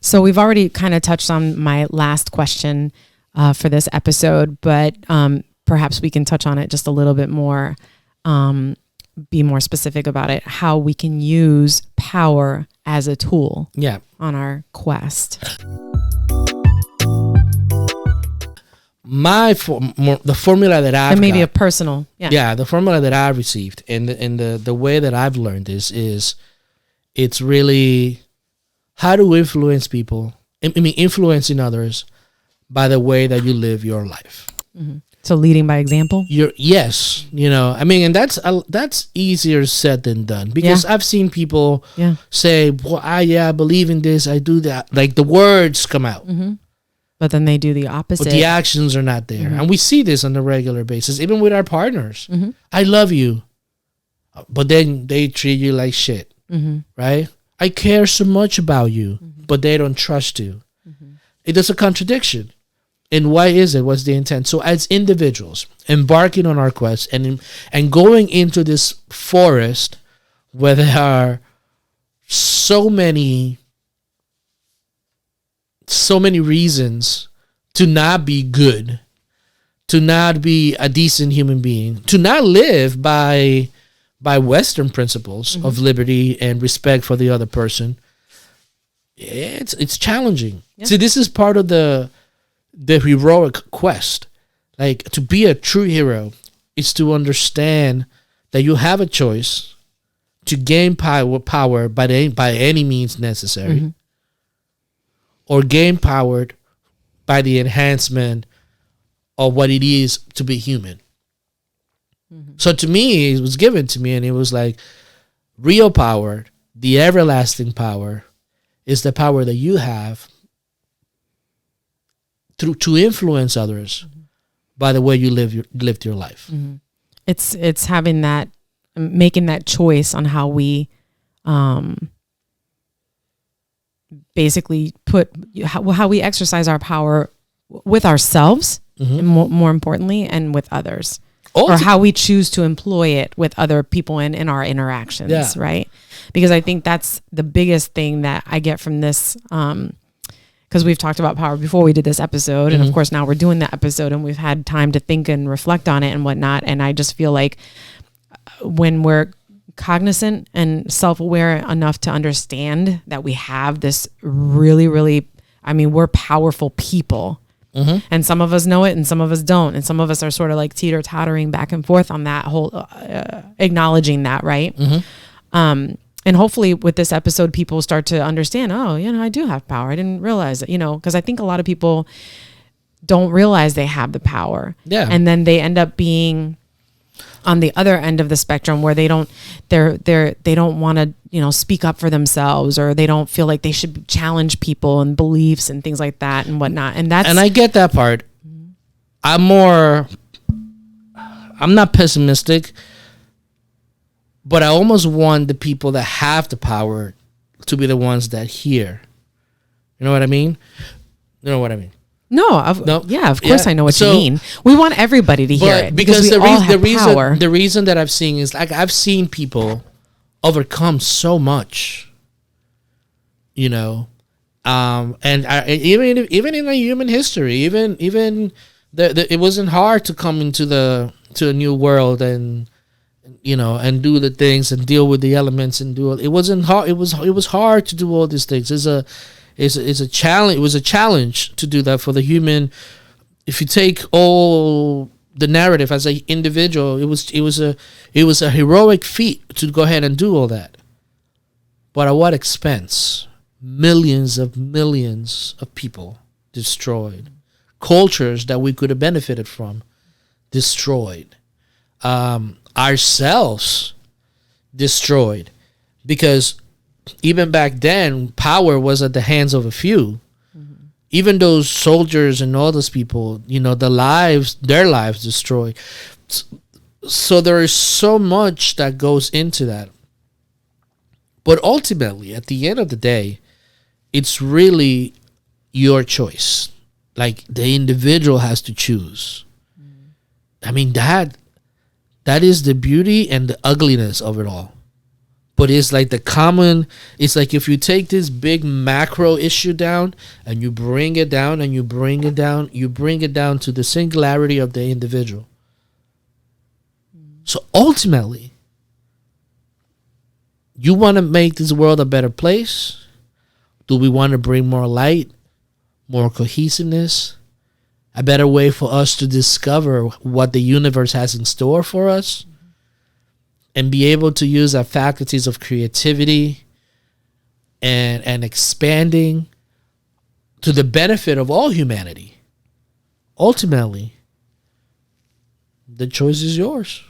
So we've already kind of touched on my last question for this episode, but perhaps we can touch on it just a little bit more, be more specific about it, how we can use power as a tool on our quest. The formula that I've and maybe a personal the formula that I've received and the way that I've learned is it's really how to influence people. Influencing others by the way that you live your life. Mm-hmm. So leading by example. And that's easier said than done, because I've seen people say, "Well, I believe in this, I do that." Like the words come out. Mm-hmm. But then they do the opposite. But the actions are not there. Mm-hmm. And we see this on a regular basis, even with our partners. Mm-hmm. I love you. But then they treat you like shit, right? I care so much about you, but they don't trust you. Mm-hmm. It is a contradiction. And why is it? What's the intent? So as individuals embarking on our quest and going into this forest where there are so many reasons to not be good, to not be a decent human being, to not live by Western principles of liberty and respect for the other person, it's challenging. Yeah. See, this is part of the heroic quest. Like, to be a true hero is to understand that you have a choice to gain power by any means necessary, or gain power by the enhancement of what it is to be human. So to me, it was given to me, and it was like, real power, the everlasting power, is the power that you have to influence others by the way you lived your life. Mm-hmm. It's having that, making that choice on how we basically put how we exercise our power with ourselves, and more importantly, and with others. Or how we choose to employ it with other people in our interactions, right? Because I think that's the biggest thing that I get from this, because we've talked about power before we did this episode, and of course now we're doing the episode, and we've had time to think and reflect on it and whatnot. And I just feel like when we're cognizant and self-aware enough to understand that we have this really, really, we're powerful people. And some of us know it and some of us don't. And some of us are sort of like teeter-tottering back and forth on that whole, acknowledging that, right? And hopefully with this episode, people start to understand, I do have power. I didn't realize it, because I think a lot of people don't realize they have the power. Yeah. And then they end up being on the other end of the spectrum where they don't want to, speak up for themselves, or they don't feel like they should challenge people and beliefs and things like that and whatnot. And I get that part. I'm not pessimistic, but I almost want the people that have the power to be the ones that hear. You know what I mean? No, of course I know what you mean. We want everybody to hear it because the reason that I've seen is, like, I've seen people overcome so much, and even in a human history, even it wasn't hard to come to a new world and do the things and deal with the elements and do it. It wasn't hard. It was hard to do all these things. It's a challenge. It was a challenge to do that for the human. If you take all the narrative as an individual, it was a heroic feat to go ahead and do all that. But at what expense? Millions of people destroyed. Cultures that we could have benefited from destroyed. Ourselves destroyed, because even back then, power was at the hands of a few. Even those soldiers and all those people, their lives destroyed. So there is so much that goes into that. But ultimately, at the end of the day, it's really your choice. Like, the individual has to choose. That is the beauty and the ugliness of it all. But it's like it's like if you take this big macro issue down and you bring it down and you bring it down, you bring it down to the singularity of the individual. So ultimately, you want to make this world a better place? Do we want to bring more light, more cohesiveness, a better way for us to discover what the universe has in store for us, and be able to use our faculties of creativity and expanding to the benefit of all humanity? Ultimately, the choice is yours.